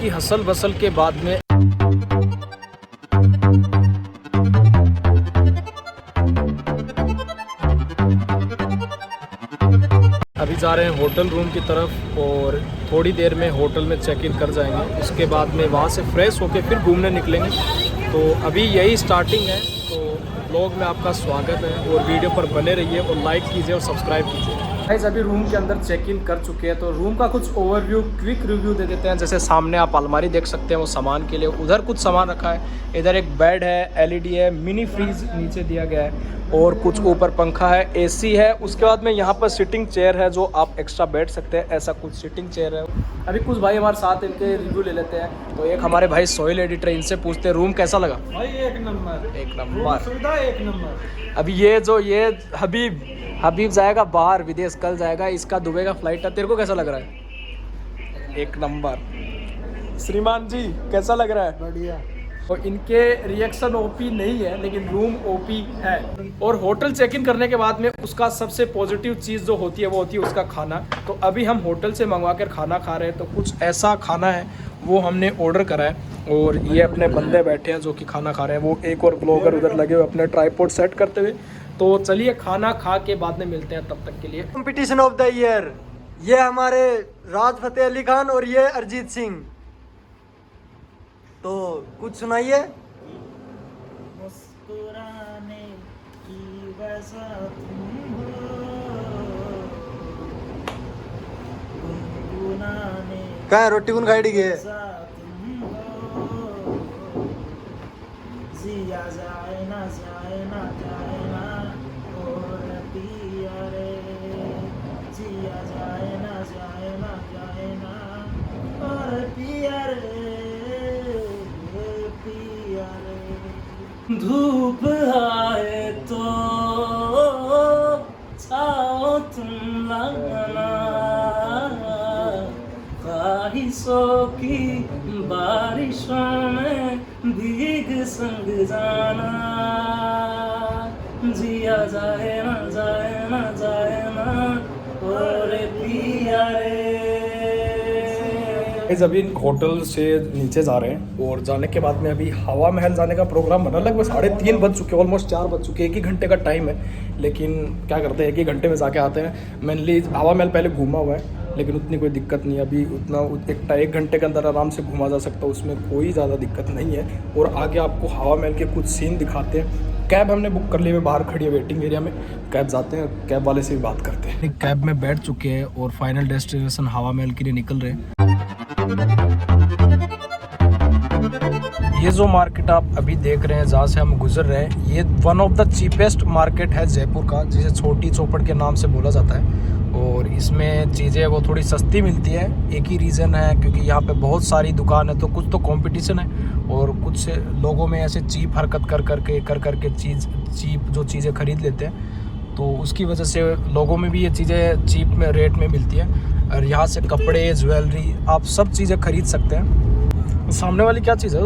कि hustle bustle के बाद में अभी जा रहे हैं होटल रूम की तरफ और थोड़ी देर में होटल में चेक इन कर जाएंगे। उसके बाद में वहाँ से फ्रेश होके फिर घूमने निकलेंगे। तो अभी यही स्टार्टिंग है, तो ब्लॉग में आपका स्वागत है और वीडियो पर बने रहिए और लाइक कीजिए और सब्सक्राइब कीजिए। गाइस अभी रूम के अंदर चेक इन कर चुके हैं, तो रूम का कुछ ओवरव्यू क्विक रिव्यू दे देते हैं। जैसे सामने आप अलमारी देख सकते हैं, वो सामान के लिए, उधर कुछ सामान रखा है, इधर एक बेड है, एलईडी है, मिनी फ्रीज नीचे दिया गया है और कुछ ऊपर पंखा है, एसी है। उसके बाद में यहाँ पर सिटिंग चेयर है जो आप एक्स्ट्रा बैठ सकते हैं, ऐसा कुछ सिटिंग चेयर है। अभी कुछ भाई हमारे साथ इनके रिव्यू ले लेते हैं। तो एक हमारे भाई सोहेल एडिटर, इनसे पूछते हैं रूम कैसा लगा। भाई एक नंबर सुविधा एक नंबर। अभी ये हबीब जाएगा बाहर विदेश, कल जाएगा, इसका दुबई का फ्लाइट है। तेरे को कैसा लग रहा है? एक नंबर। श्रीमान जी कैसा लग रहा है? बढ़िया। और इनके रिएक्शन ओपी नहीं है लेकिन रूम ओपी है। और होटल चेक इन करने के बाद में उसका सबसे पॉजिटिव चीज़ जो होती है वो होती है उसका खाना। तो अभी हम होटल से मंगवा कर खाना खा रहे हैं। तो कुछ ऐसा खाना है वो हमने ऑर्डर करा है और ये अपने बंदे बैठे हैं जो कि खाना खा रहे हैं। वो एक और ब्लॉगर उधर लगे हुए अपने ट्राइपॉड सेट करते हुए। तो चलिए खाना खा के बाद में मिलते हैं, तब तक के लिए। कंपटीशन ऑफ द ईयर, ये हमारे राज फतेह अली खान और ये अरिजीत सिंह। तो कुछ सुनाइए। मुस्कुराने की वजह तुम हो, गुनगुनाने क्या रोटी कौन खाई गए? तुम हो, जिया जाए ना जाए ना जाए ना और पिया रे, जिया जाए ना जाए ना जाए ना और पिया रे। धूप आए तो छाओ तुम लगाना, ख्वाहिशों की बारिशों में भीग संग जाना, जिया जाए ना जाए ना जाए ना और पिया रे। अभी होटल से नीचे जा रहे हैं और जाने के बाद में अभी हवा महल जाने का प्रोग्राम बना। लगभग 3:30 बज चुके, ऑलमोस्ट 4 बज चुके, 1 ही घंटे का टाइम है। लेकिन क्या करते हैं, 1 ही घंटे में जाके आते हैं। मेनली हवा महल पहले घूमा हुआ है लेकिन उतनी कोई दिक्कत नहीं है। अभी उतना 1 घंटे के अंदर आराम से घूमा जा सकता है, उसमें कोई ज़्यादा दिक्कत नहीं है। और आगे आपको हवा महल के कुछ सीन दिखाते हैं। कैब हमने बुक कर ली है, बाहर खड़ी है वेटिंग एरिया में। कैब जाते हैं, कैब वाले से भी बात करते हैं। कैब में बैठ चुके हैं और फाइनल डेस्टिनेशन हवा महल के लिए निकल रहे हैं। ये जो मार्केट आप अभी देख रहे हैं जहाँ से हम गुजर रहे हैं, ये one of the cheapest market है जयपुर का, जिसे छोटी चौपड़ के नाम से बोला जाता है। और इसमें चीज़ें वो थोड़ी सस्ती मिलती है। एक ही रीज़न है क्योंकि यहाँ पे बहुत सारी दुकान है, तो कुछ तो कंपटीशन है और कुछ लोगों में ऐसे चीप हरकत कर करके चीप जो चीज़ें खरीद लेते हैं, तो उसकी वजह से लोगों में भी ये चीज़ें चीप में रेट में मिलती है। और यहाँ से कपड़े, ज्वेलरी, आप सब चीज़ें खरीद सकते हैं। सामने वाली क्या चीज़ है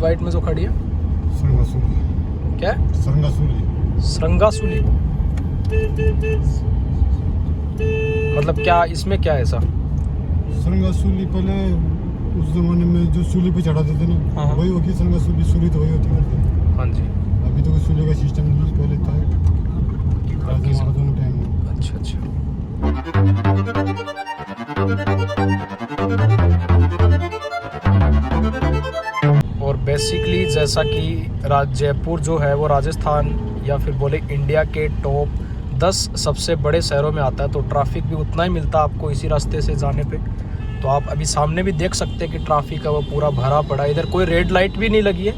वाइट में जो खड़ी है? क्या है? सरंगासुली। मतलब क्या इसमें क्या है ऐसा? सरंगासुली पहले उस जमाने में जो सूली पे चढ़ाते थे ना, हाँ। वही होगी सरंगासुली। सूली तो वही होती है। हाँ जी। अभी तो सूली का सिस्टम नहीं, पहले था। अच्छा। और बेसिकली जैसा कि जयपुर जो है वो राजस्थान या फिर बोले इंडिया के टॉप 10 सबसे बड़े शहरों में आता है, तो ट्रैफिक भी उतना ही मिलता है आपको इसी रास्ते से जाने पे। तो आप अभी सामने भी देख सकते हैं कि ट्रैफिक है वो पूरा भरा पड़ा है। इधर कोई रेड लाइट भी नहीं लगी है,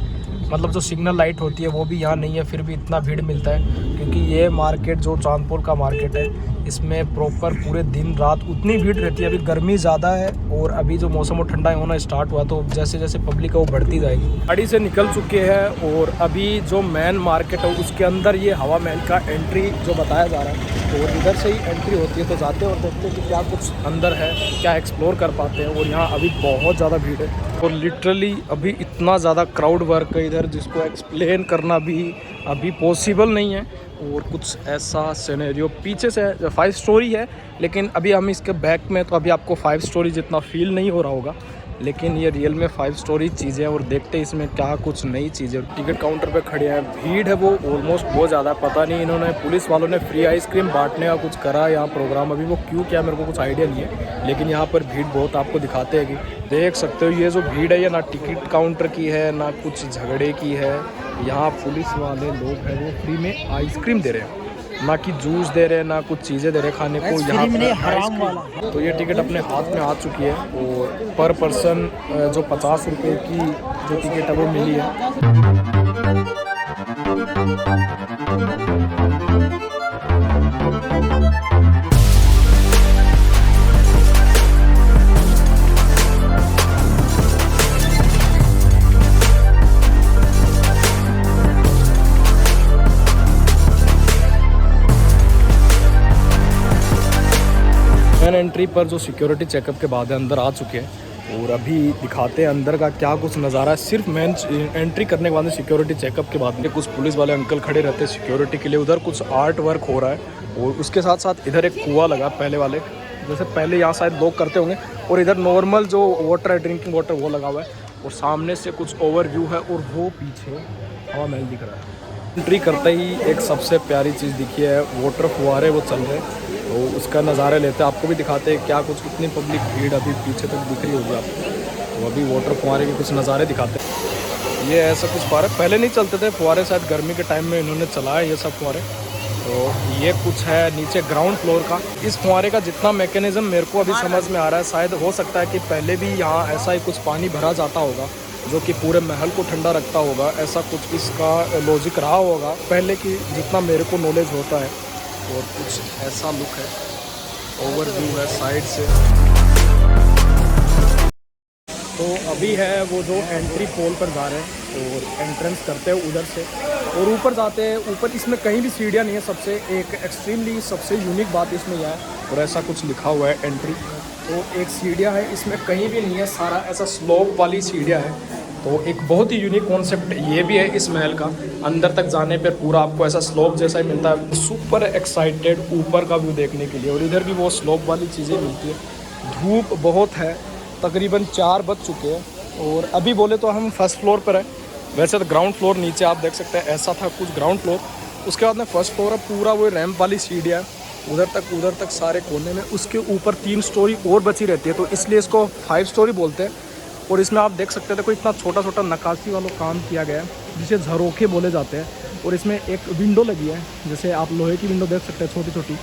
मतलब जो सिग्नल लाइट होती है वो भी यहाँ नहीं है, फिर भी इतना भीड़ मिलता है क्योंकि ये मार्केट जो चांदपुर का मार्केट है, इसमें प्रॉपर पूरे दिन रात उतनी भीड़ रहती है। अभी गर्मी ज़्यादा है और अभी जो मौसम वो ठंडा होना स्टार्ट हुआ, तो जैसे जैसे पब्लिक है वो बढ़ती जाएगी। गाड़ी से निकल चुके हैं और अभी जो मेन मार्केट है उसके अंदर ये हवा महल का एंट्री जो बताया जा रहा है, और इधर से ही एंट्री होती है। तो जाते और देखते हैं कि क्या कुछ अंदर है, क्या एक्सप्लोर कर पाते हैं। और यहाँ अभी बहुत ज़्यादा भीड़ है और लिटरली अभी इतना ज़्यादा क्राउड वर्क है इधर, जिसको एक्सप्लेन करना भी अभी पॉसिबल नहीं है। और कुछ ऐसा सिनेरियो पीछे से 5 स्टोरी है, लेकिन अभी हम इसके बैक में, तो अभी आपको 5 स्टोरी जितना फील नहीं हो रहा होगा। लेकिन ये रियल में 5 स्टोरी चीज़ें हैं और देखते हैं इसमें क्या कुछ नई चीज़ें। टिकट काउंटर पे खड़े हैं, भीड़ है वो ऑलमोस्ट बहुत ज़्यादा। पता नहीं इन्होंने पुलिस वालों ने फ्री आइसक्रीम बांटने का कुछ करा यहाँ प्रोग्राम, अभी वो क्यों क्या मेरे को कुछ आइडिया नहीं है, लेकिन यहाँ पर भीड़ बहुत आपको दिखाते हैं कि देख सकते हो ये जो भीड़ है ये ना टिकट काउंटर की है ना कुछ झगड़े की है। यहाँ पुलिस वाले लोग हैं वो फ्री में आइसक्रीम दे रहे हैं, ना कि जूस दे रहे हैं ना कुछ चीज़ें दे रहे खाने को। यहाँ पर हराम वाला। तो ये टिकट अपने हाथ में आ चुकी है और पर पर्सन जो 50 रुपये की जो टिकट है वो मिली है। मैन एंट्री पर जो सिक्योरिटी चेकअप के बाद अंदर आ चुके हैं और अभी दिखाते हैं अंदर का क्या कुछ नज़ारा है। सिर्फ मेन एंट्री करने के बाद सिक्योरिटी चेकअप के बाद में कुछ पुलिस वाले अंकल खड़े रहते हैं सिक्योरिटी के लिए। उधर कुछ आर्ट वर्क हो रहा है और उसके साथ साथ इधर एक कुआं लगा पहले वाले, जैसे पहले यहाँ शायद लोग करते होंगे, और इधर नॉर्मल जो वाटर है ड्रिंकिंग वाटर वो लगा हुआ है और सामने से कुछ ओवरव्यू है और वो पीछे हवा महल दिख रहा है। एंट्री करते ही एक सबसे प्यारी चीज़ दिखी है, वाटर फुहारे वो चल रहे हैं, तो उसका नज़ारा लेते हैं, आपको भी दिखाते हैं क्या कुछ कितनी पब्लिक भीड़ अभी पीछे तक दिख रही होगी आपको। तो अभी वाटर फुहारे के कुछ नज़ारे दिखाते हैं। ये ऐसा कुछ फुहारे पहले नहीं चलते थे, फुहारे शायद गर्मी के टाइम में इन्होंने चलाया ये सब फुहारे। तो ये कुछ है नीचे ग्राउंड फ्लोर का। इस फुहारे का जितना मैकेनिज़्म मेरे को अभी समझ में आ रहा है, शायद हो सकता है कि पहले भी यहाँ ऐसा ही कुछ पानी भरा जाता होगा जो कि पूरे महल को ठंडा रखता होगा, ऐसा कुछ इसका लॉजिक रहा होगा पहले की, जितना मेरे को नॉलेज होता है। और कुछ ऐसा लुक है, ओवरव्यू है साइड से। तो अभी है वो जो एंट्री पोल पर जा रहे हैं और एंट्रेंस करते हैं उधर से और ऊपर जाते हैं। ऊपर इसमें कहीं भी सीढ़ियाँ नहीं है, सबसे एक एक्सट्रीमली सबसे यूनिक बात इसमें यह है। और ऐसा कुछ लिखा हुआ है एंट्री, तो एक सीढ़ियाँ है इसमें कहीं भी नहीं है, सारा ऐसा स्लोप वाली सीढ़ियाँ है। तो एक बहुत ही यूनिक कॉन्सेप्ट ये भी है इस महल का। अंदर तक जाने पर पूरा आपको ऐसा स्लोप जैसा ही मिलता है। सुपर एक्साइटेड ऊपर का व्यू देखने के लिए, और इधर भी वो स्लोप वाली चीज़ें मिलती है। धूप बहुत है, तकरीबन 4 बज चुके हैं और अभी बोले तो हम फर्स्ट फ्लोर पर है। वैसे तो ग्राउंड फ्लोर नीचे आप देख सकते हैं, ऐसा था कुछ ग्राउंड फ्लोर। उसके बाद में फर्स्ट फ्लोर है, पूरा वो रैंप वाली सीढ़ियाँ है उधर तक सारे कोने में। उसके ऊपर 3 स्टोरी और बची रहती है, तो इसलिए इसको 5 स्टोरी बोलते हैं। और इसमें आप देख सकते थे कोई इतना छोटा छोटा नक्काशी वाला काम किया गया है जिसे झरोखे बोले जाते हैं। और इसमें एक विंडो लगी है, जैसे आप लोहे की विंडो देख सकते हैं छोटी छोटी,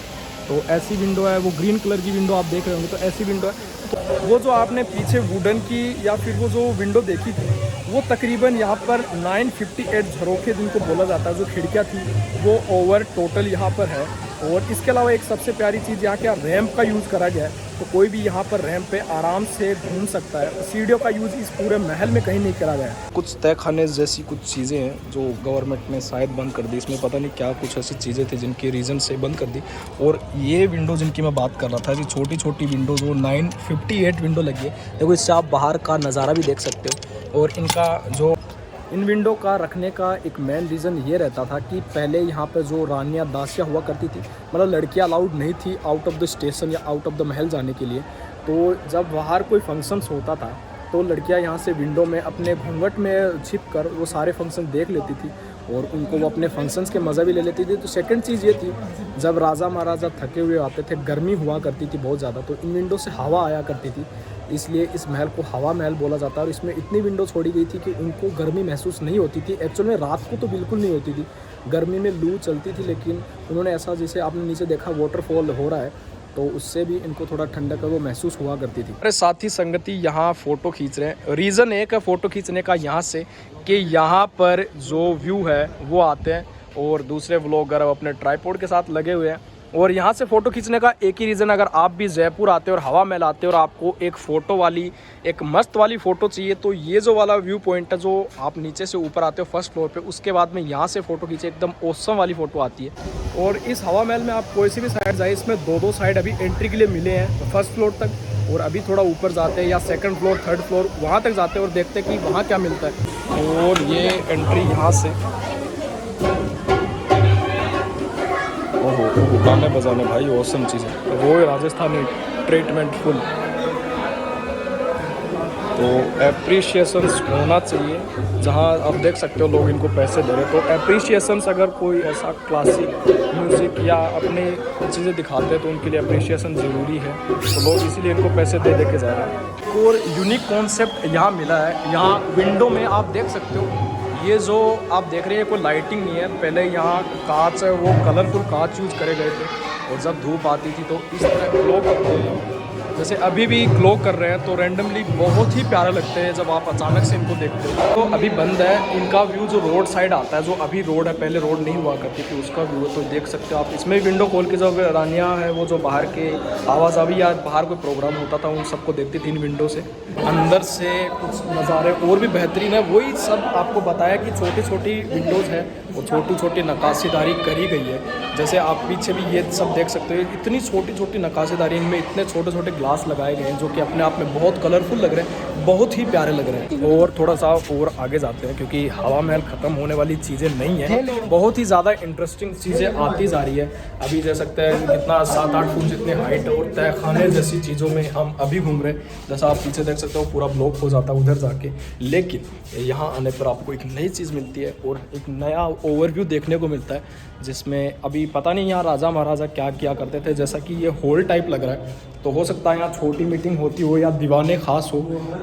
तो ऐसी विंडो है। वो ग्रीन कलर की विंडो आप देख रहे होंगे, तो ऐसी विंडो है। तो वो जो आपने पीछे वुडन की या फिर वो जो विंडो देखी थी, वो तकरीबन यहाँ पर 958 झरोखे जिनको बोला जाता है, जो खिड़कियाँ थी वो ओवर टोटल यहाँ पर है। और इसके अलावा एक सबसे प्यारी चीज़ यहाँ क्या रैंप का यूज़ करा गया है, तो कोई भी यहाँ पर रैंप पे आराम से घूम सकता है। सीढ़ियों का यूज़ इस पूरे महल में कहीं नहीं करा गया है। कुछ तहखाने जैसी कुछ चीज़ें हैं जो गवर्नमेंट ने शायद बंद कर दी, इसमें पता नहीं क्या कुछ ऐसी चीज़ें थी जिनके रीज़न से बंद कर दी। और ये विंडो जिनकी मैं बात कर रहा था, ये छोटी छोटी विंडो जो 958 विंडो लगी है, देखो इससे आप बाहर का नज़ारा भी देख सकते हो। और इनका जो इन विंडो का रखने का एक मेन रीज़न ये रहता था कि पहले यहाँ पर जो रानियाँ दासियाँ हुआ करती थी, मतलब लड़कियाँ अलाउड नहीं थी आउट ऑफ द स्टेशन या आउट ऑफ द महल जाने के लिए। तो जब बाहर कोई फंक्शंस होता था तो लड़कियाँ यहाँ से विंडो में अपने घूंघट में छिप कर वो सारे फंक्शन देख लेती थी और उनको वो अपने फंक्शंस के मज़ा भी ले लेती थी। तो सेकंड चीज़ ये थी, जब राजा महाराजा थके हुए आते थे, गर्मी हुआ करती थी बहुत ज़्यादा, तो इन विंडो से हवा आया करती थी, इसलिए इस महल को हवा महल बोला जाता है। और इसमें इतनी विंडो छोड़ी गई थी कि उनको गर्मी महसूस नहीं होती थी। एक्चुअल में रात को तो बिल्कुल नहीं होती थी, गर्मी में लू चलती थी, लेकिन उन्होंने ऐसा, जैसे आपने नीचे देखा वाटरफॉल हो रहा है, तो उससे भी इनको थोड़ा ठंडक वो महसूस हुआ करती थी। अरे साथी संगति यहाँ फ़ोटो खींच रहे हैं। रीज़न एक है फ़ोटो खींचने का यहाँ से कि यहाँ पर जो व्यू है वो आते हैं और दूसरे व्लॉगर अपने ट्राइपॉड के साथ लगे हुए हैं। और यहाँ से फ़ोटो खींचने का एक ही रीज़न, अगर आप भी जयपुर आते हो और हवा महल आते हो और आपको एक फ़ोटो वाली, एक मस्त वाली फ़ोटो चाहिए, तो ये जो वाला व्यू पॉइंट है, जो आप नीचे से ऊपर आते हो फर्स्ट फ्लोर पे, उसके बाद में यहाँ से फ़ोटो खींचे, एकदम ऑसम वाली फ़ोटो आती है। और इस हवा महल में आप कोई सी भी साइड जाए, इसमें 2-2 साइड अभी एंट्री के लिए मिले हैं फर्स्ट फ्लोर तक। और अभी थोड़ा ऊपर जाते हैं या सेकंड फ्लोर, थर्ड फ्लोर, वहाँ तक जाते हैं और देखते हैं कि वहाँ क्या मिलता है। और ये एंट्री यहाँ से, ओहो गाने बजाने भाई ऑसम चीज़ है, वो राजस्थानी ट्रीटमेंट फुल। तो एप्रिशिएशंस होना चाहिए। जहाँ आप देख सकते हो लोग इनको पैसे दे रहे हैं, तो एप्रिशिएशंस अगर कोई ऐसा क्लासिक म्यूज़िक या अपनी चीज़ें दिखाते हैं तो उनके लिए एप्रिशिएशन ज़रूरी है, तो लोग इसीलिए इनको पैसे दे के जा रहे हैं। एक और यूनिक कॉन्सेप्ट यहाँ मिला है, यहाँ विंडो में आप देख सकते हो ये जो आप देख रहे हैं कोई लाइटिंग नहीं है, पहले यहाँ कांच है वो कलरफुल कांच यूज करे गए थे और जब धूप आती थी तो इस तरह ग्लो करते हैं, जैसे अभी भी ग्लो कर रहे हैं, तो रैंडमली बहुत ही प्यारे लगते हैं जब आप अचानक से इनको देखते हो। तो अभी बंद है इनका व्यू, जो रोड साइड आता है, जो अभी रोड है, पहले रोड नहीं हुआ करती थी, उसका व्यू है। तो देख सकते हो आप इसमें विंडो खोल के जो रानियाँ हैं वो जो बाहर के आवाजावी या बाहर कोई प्रोग्राम होता था उन सबको देखती थी इन विंडो से। अंदर से कुछ नज़ारे और भी बेहतरीन है, वही सब आपको बताया कि छोटी छोटी विंडोज़ है वो छोटी छोटी नक्काशीदारी करी गई है। जैसे आप पीछे भी ये सब देख सकते हो, इतनी छोटी छोटी नक्काशीदारी, इनमें इतने छोटे छोटे ग्लास लगाए गए हैं जो कि अपने आप में बहुत कलरफुल लग रहे हैं, बहुत ही प्यारे लग रहे हैं। और थोड़ा सा और आगे जाते हैं क्योंकि हवा महल ख़त्म होने वाली चीज़ें नहीं है, बहुत ही ज़्यादा इंटरेस्टिंग चीज़ें आती जा रही है। अभी देख सकते हैं कितना 7-8 फुट जितने हाइट और तय खाने जैसी चीज़ों में हम अभी घूम रहे हैं। जैसा आप पीछे देख सकते हो पूरा ब्लॉक हो जाता है उधर जाके, लेकिन यहाँ आने पर आपको एक नई चीज़ मिलती है और एक नया ओवरव्यू देखने को मिलता है, जिसमें अभी पता नहीं यहाँ राजा महाराजा क्या किया करते थे। जैसा कि ये हॉल टाइप लग रहा है, तो हो सकता है यहाँ छोटी मीटिंग होती हो या दीवाने खास हो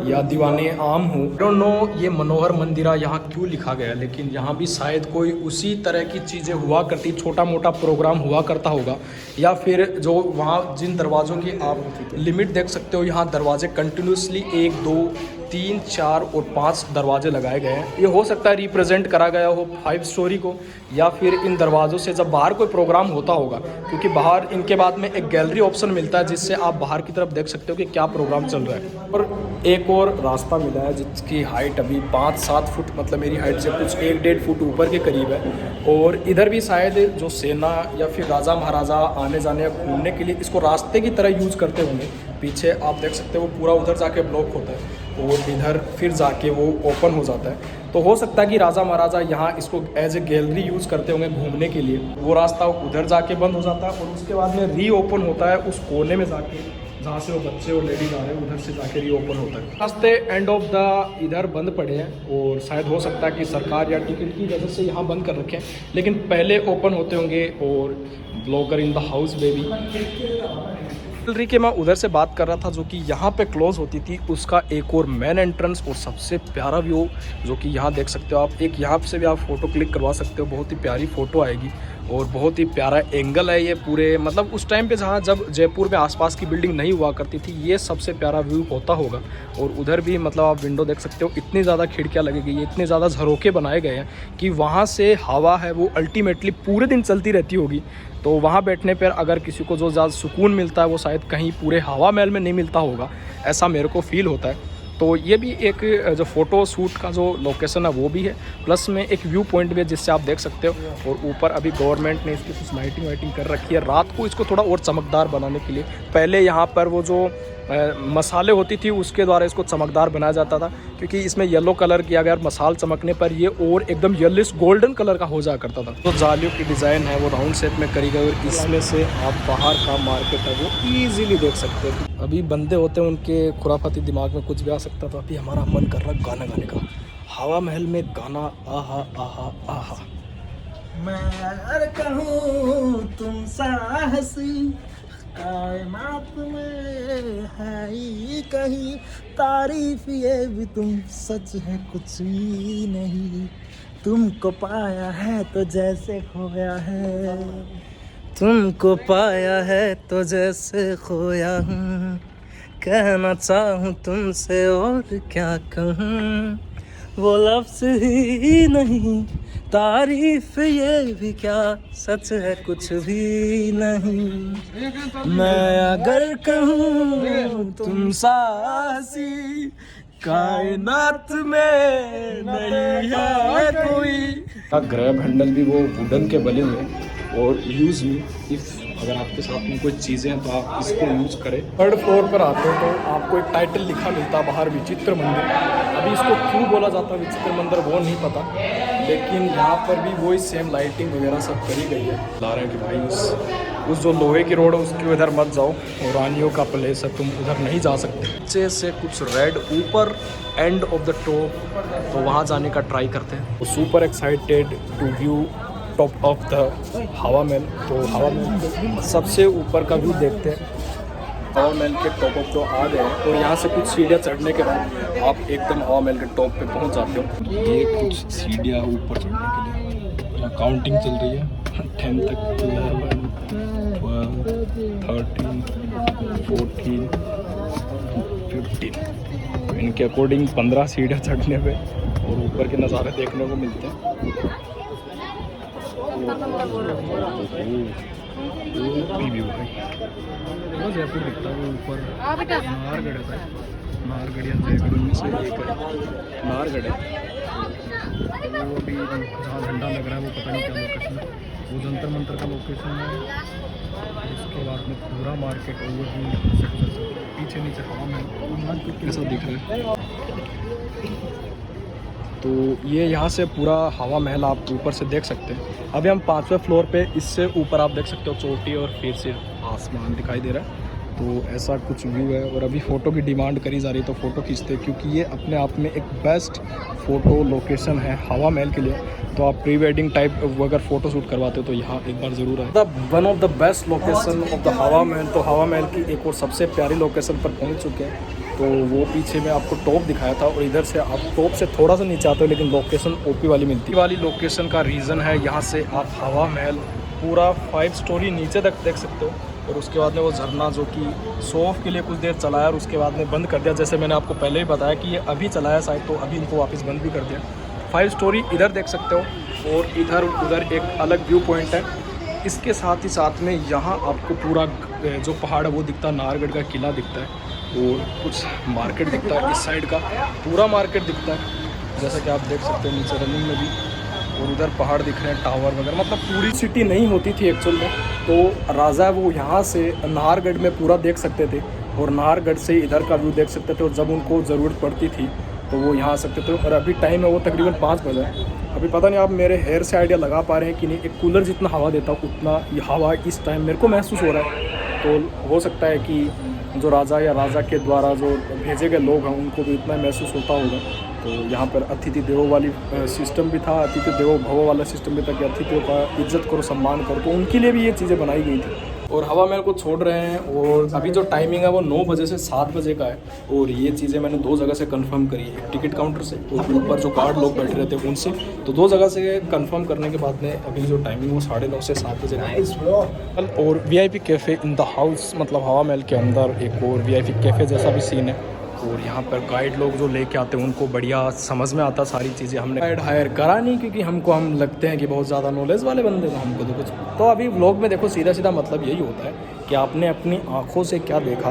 या दीवाने आम हो। डोंट नो ये मनोहर मंदिरा यहाँ क्यों लिखा गया है, लेकिन यहाँ भी शायद कोई उसी तरह की चीज़ें हुआ करती, छोटा मोटा प्रोग्राम हुआ करता होगा, या फिर जो वहाँ जिन दरवाज़ों की आप लिमिट देख सकते हो, यहाँ दरवाजे कंटिन्यूसली 1, 2, 3, 4 और 5 दरवाजे लगाए गए हैं। ये हो सकता है रिप्रेजेंट करा गया हो 5 स्टोरी को, या फिर इन दरवाज़ों से जब बाहर कोई प्रोग्राम होता होगा, क्योंकि बाहर इनके बाद में एक गैलरी ऑप्शन मिलता है जिससे आप बाहर की तरफ देख सकते हो कि क्या प्रोग्राम चल रहा है। और एक और रास्ता मिला है जिसकी हाइट अभी 5-7 फुट, मतलब मेरी हाइट से कुछ 1-1.5 फुट ऊपर के करीब है। और इधर भी शायद जो सेना या फिर राजा महाराजा आने जाने या घूमने के लिए इसको रास्ते की तरह यूज़ करते होंगे। पीछे आप देख सकते हो वो पूरा उधर जाके ब्लॉक होता है और इधर फिर जाके वो ओपन हो जाता है। तो हो सकता है कि राजा महाराजा यहाँ इसको एज ए गैलरी यूज़ करते होंगे घूमने के लिए। वो रास्ता उधर जाके बंद हो जाता है और उसके बाद में रीओपन होता है उस कोने में जाके, जहाँ से वो बच्चे और लेडीज आ रहे हैं उधर से जाके रीओपन होता है। रास्ते एंड ऑफ द इधर बंद पड़े हैं और शायद हो सकता है कि सरकार या टिकट की वजह से यहाँ बंद कर रखे हैं, लेकिन पहले ओपन होते होंगे। और blogger in the house baby gallery के मैं उधर से बात कर रहा था जो कि यहाँ पे क्लोज होती थी, उसका एक और मेन एंट्रेंस और सबसे प्यारा व्यू जो कि यहाँ देख सकते हो आप। एक यहाँ से भी आप फ़ोटो क्लिक करवा सकते हो, बहुत ही प्यारी फ़ोटो आएगी और बहुत ही प्यारा एंगल है ये पूरे, मतलब उस टाइम पे जहाँ जब जयपुर में आसपास की बिल्डिंग नहीं हुआ करती थी, ये सबसे प्यारा व्यू होता होगा। और उधर भी मतलब आप विंडो देख सकते हो, इतनी ज़्यादा खिड़कियाँ लगी गई है, इतने ज़्यादा झरोके बनाए गए हैं कि वहाँ से हवा है वो अल्टीमेटली पूरे दिन चलती रहती होगी। तो वहाँ बैठने पर अगर किसी को जो ज़्यादा सुकून मिलता है वो शायद कहीं पूरे हवा महल में नहीं मिलता होगा, ऐसा मेरे को फील होता है। तो ये भी एक जो फ़ोटो शूट का जो लोकेशन है वो भी है, प्लस में एक व्यू पॉइंट भी है जिससे आप देख सकते हो। और ऊपर अभी गवर्नमेंट ने इसकी कुछ लाइटिंग वाइटिंग कर रखी है रात को इसको थोड़ा और चमकदार बनाने के लिए। पहले यहाँ पर वो जो मसाले होती थी उसके द्वारा इसको चमकदार बनाया जाता था, क्योंकि इसमें येलो कलर किया गया, मसाल चमकने पर ये और एकदम येलिश गोल्डन कलर का हो जाया करता था। तो जालियों की डिज़ाइन है वो राउंड शेप में करी गई और इसमें से आप बाहर का मार्केट है वो ईजीली देख सकते हो। अभी बंदे होते हैं उनके खुराफाती दिमाग में कुछ भी आ सकता था। अभी हमारा मन कर रहा है गाना गाने का, हवा महल में गाना, आहा आहा आहा। मैं अगर कहूँ तुम साहसी कायनात में है ही कहीं, तारीफ ये भी तुम सच है कुछ भी नहीं, तुमको पाया है तो जैसे खोया है, तुमको पाया है तो जैसे खोया हूँ, कहना चाहूँ तुमसे और क्या कहूँ, वो लफ्ज़ ही नहीं, तारीफ ये भी क्या सच है कुछ भी नहीं, मैं अगर कहूँ तुम साहसी कायनात में नहीं है कोई। ग्रैब हैंडल भी वो वुडन के बने हुए और यूज़ मी इफ़ अगर आपके साथ में कोई चीज़ें हैं तो आप इसको यूज़ करें। 3rd फ्लोर पर आते हो तो आपको एक टाइटल लिखा मिलता है बाहर, विचित्र मंदिर। अभी इसको क्यों बोला जाता है विचित्र मंदिर वो नहीं पता, लेकिन यहाँ पर भी वही सेम लाइटिंग वगैरह सब करी गई है। ला रहे हैं कि भाई उस जो लोहे की रोड है उसके उधर मत जाओ, रानियों का प्लेस है, तुम उधर नहीं जा सकते। नीचे से कुछ रेड ऊपर एंड ऑफ द टॉप, तो वहाँ जाने का ट्राई करते हैं। तो super excited to view top of the Hawa Mahal. तो हवा महल सबसे ऊपर का व्यू देखते हैं। हवा महल के टॉप ऑफ तो आ गए और यहाँ से कुछ सीढ़ियाँ चढ़ने के बाद आप एकदम हवा महल के टॉप पे पहुँच जाते हो। ये कुछ सीढ़ियाँ ऊपर चढ़ने के लिए, यहाँ काउंटिंग चल रही है 10 तक, 11, 12, 13, 14, 15। इनके अकॉर्डिंग 15 सीढ़ियाँ चढ़ने पे और ऊपर के नज़ारे देखने को मिलते हैं। व्यू भाई जयपुर दिखता है ऊपर। नाहरगढ़ है, नाहरगढ़ या जयगढ़ में से एक है। नाहरगढ़ है वो अभी जहाँ झंडा लग रहा है वो पता नहीं क्या लोकेशन है, वो जंतर मंतर का लोकेशन है। उसके बाद में पूरा मार्केट ओवर पीछे नीचे हवा महल कैसा दिख रहा है। तो ये यहाँ से पूरा हवा महल आप ऊपर से देख सकते हैं। अभी हम 5वें फ्लोर पे, इससे ऊपर आप देख सकते हो चोटी और फिर से आसमान दिखाई दे रहा है। तो ऐसा कुछ व्यू है और अभी फ़ोटो की डिमांड करी जा रही है तो फ़ोटो खींचते हैं, क्योंकि ये अपने आप में एक बेस्ट फ़ोटो लोकेशन है हवा महल के लिए। तो आप प्री वेडिंग टाइप अगर फ़ोटो शूट करवाते हो तो यहाँ एक बार ज़रूर है। The one of the best location of the Hawa Mahal. तो हवा महल की एक और सबसे प्यारी लोकेशन पर पहुँच चुके हैं। तो वो पीछे में आपको टॉप दिखाया था और इधर से आप टॉप से थोड़ा सा नीचे आते हो लेकिन लोकेशन ओपी वाली मिलती है। वाली लोकेशन का रीज़न है यहाँ से आप हवा महल पूरा 5 स्टोरी नीचे तक देख सकते हो। और उसके बाद में वो झरना जो कि शो ऑफ के लिए कुछ देर चलाया और उसके बाद में बंद कर दिया। जैसे मैंने आपको पहले ही बताया कि ये अभी चलाया शायद, तो अभी इनको वापस बंद भी कर दिया। 5 स्टोरी इधर देख सकते हो और इधर उधर एक अलग व्यू पॉइंट है। इसके साथ ही साथ में यहाँ आपको पूरा जो पहाड़ है वो दिखता है, नाहरगढ़ का किला दिखता है और कुछ मार्केट दिखता है। इस साइड का पूरा मार्केट दिखता है जैसा कि आप देख सकते हो नीचे रनिंग में भी। और उधर पहाड़ दिख रहे हैं, टावर वगैरह, मतलब पूरी सिटी नहीं होती थी एक्चुअल में। तो राजा वो यहाँ से नाहरगढ़ में पूरा देख सकते थे और नाहरगढ़ से इधर का व्यू देख सकते थे। और जब उनको ज़रूरत पड़ती थी तो वो यहाँ आ सकते थे। और अभी टाइम है वो तकरीबन 5 बजे है। अभी पता नहीं आप मेरे हेयर से आइडिया लगा पा रहे हैं कि नहीं। एक कूलर जितना हवा देता उतना ये हवा इस टाइम मेरे को महसूस हो रहा है। तो हो सकता है कि जो राजा या राजा के द्वारा जो भेजे गए लोग हैं उनको भी इतना महसूस होता होगा। तो यहाँ पर अतिथि देवो वाली सिस्टम भी था, अतिथि देवो भव वाला सिस्टम भी था कि अतिथियों का इज्जत करो, सम्मान करो। तो उनके लिए भी ये चीज़ें बनाई गई थी। और हवा महल को छोड़ रहे हैं और अभी जो टाइमिंग है वो 9 बजे से 7 बजे का है। और ये चीज़ें मैंने 2 जगह से कंफर्म करी है, टिकट काउंटर से और ऊपर जो गार्ड लोग बैठे रहते हैं उनसे। तो 2 जगह से कंफर्म करने के बाद में अभी जो टाइमिंग वो 9:30 से 7 बजे का। और VIP cafe in the house, मतलब हवा महल के अंदर एक और VIP कैफ़े जैसा भी सीन है। और यहाँ पर गाइड लोग जो लेके आते हैं उनको बढ़िया समझ में आता सारी चीज़ें। हमने गाइड हायर करा नहीं क्योंकि हम लगते हैं कि बहुत ज़्यादा नॉलेज वाले बंदे तो हमको तो कुछ। तो अभी व्लॉग में देखो सीधा सीधा मतलब यही होता है कि आपने अपनी आँखों से क्या देखा,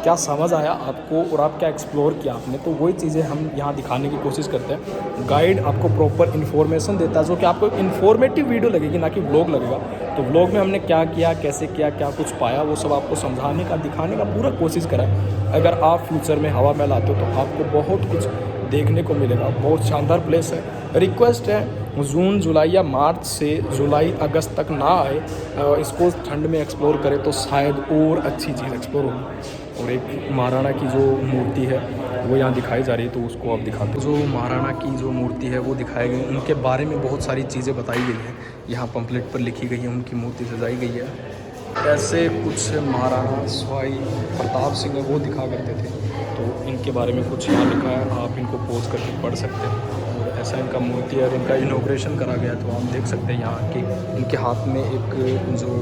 क्या समझ आया आपको और आप क्या एक्सप्लोर किया आपने, तो वही चीज़ें हम यहाँ दिखाने की कोशिश करते हैं। गाइड आपको प्रॉपर इन्फॉर्मेशन देता है जो कि आपको इन्फॉर्मेटिव वीडियो लगेगी, ना कि व्लॉग लगेगा। तो व्लॉग में हमने क्या किया, कैसे किया, क्या कुछ पाया, वो सब आपको समझाने का, दिखाने का पूरा कोशिश करा है। अगर आप फ्यूचर में हवा महल आते हो तो आपको बहुत कुछ देखने को मिलेगा। बहुत शानदार प्लेस है। रिक्वेस्ट है जून जुलाई या मार्च से जुलाई अगस्त तक ना आए, इसको ठंड में एक्सप्लोर करें तो शायद और अच्छी चीज़ एक्सप्लोर होगी। और एक महाराणा की जो मूर्ति है वो यहाँ दिखाई जा रही है तो उसको आप दिखाते हैं। जो महाराणा की जो मूर्ति है वो दिखाई गई, उनके बारे में बहुत सारी चीज़ें बताई गई हैं। यहाँ पंपलेट पर लिखी गई है, उनकी मूर्ति सजाई गई है। ऐसे कुछ महाराणा सवाई प्रताप सिंह वो दिखा करते थे, तो इनके बारे में कुछ यहाँ लिखा है, आप इनको पोज करके पढ़ सकते हैं। और ऐसा इनका मूर्ति है और इनका इनॉग्रेशन करा गया, तो आप देख सकते हैं यहाँ कि इनके हाथ में एक जो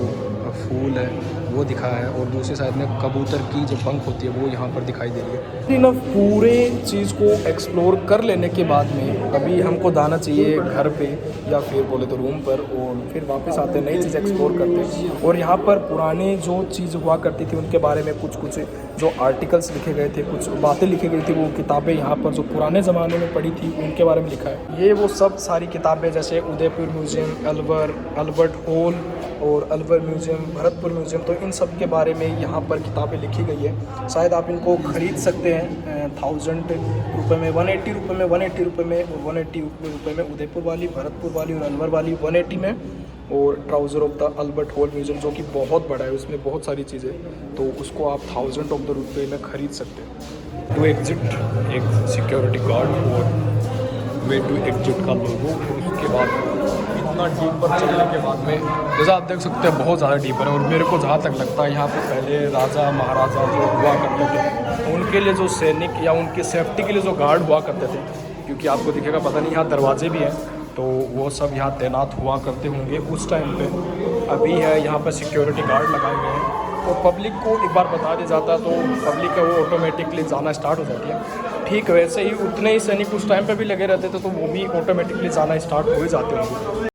फूल है वो दिखाया है और दूसरी साइड में कबूतर की जो पंख होती है वो यहाँ पर दिखाई दे रही है। इन पूरे चीज़ को एक्सप्लोर कर लेने के बाद में अभी हमको जाना चाहिए घर पे या फिर बोले तो रूम पर, और फिर वापस आते नई चीज़ एक्सप्लोर करते हैं। और यहाँ पर पुराने जो चीज़ हुआ करती थी उनके बारे में कुछ जो आर्टिकल्स लिखे गए थे, कुछ बातें लिखी गई थी, वो किताबें यहाँ पर जो पुराने ज़माने में पढ़ी थी उनके बारे में लिखा है। ये वो सब सारी किताबें जैसे उदयपुर म्यूज़ियम, अल्बर्ट हॉल, और अलवर म्यूज़ियम, भरतपुर म्यूज़ियम, तो इन सब के बारे में यहाँ पर किताबें लिखी गई है। शायद आप इनको ख़रीद सकते हैं 1000 रुपये में, 180 रुपये में, 180 रुपये में, और 180 रुपये में उदयपुर वाली, भरतपुर वाली और अलवर वाली 180 में, और trouser of the Albert hall museum जो कि बहुत बड़ा है, उसमें बहुत सारी चीज़ें, तो उसको आप 1000 ऑफ द रुपये में ख़रीद सकते हैं। टू एग्ज़िट एक सिक्योरिटी गार्ड और वे टू एग्ज़िट का लोगो, और उसके बाद इतना डीपर चलने के बाद में जैसा आप देख सकते हैं बहुत ज़्यादा डीपर है। और मेरे को जहाँ तक लगता है यहाँ पे पहले राजा महाराजा जो हुआ करते थे, तो उनके लिए जो सैनिक या उनकी सेफ्टी के लिए जो गार्ड हुआ करते थे, क्योंकि आपको दिखेगा पता नहीं यहाँ दरवाजे भी हैं, तो वो सब यहाँ तैनात हुआ करते होंगे उस टाइम पे। अभी है यहाँ पर सिक्योरिटी गार्ड लगाए गए हैं, तो पब्लिक को एक बार बता दिया जाता है तो पब्लिक का वो ऑटोमेटिकली जाना स्टार्ट हो जाती है। ठीक वैसे ही उतने ही सैनिक उस टाइम पे भी लगे रहते थे, तो वो भी ऑटोमेटिकली जाना स्टार्ट हो ही जाते होंगे।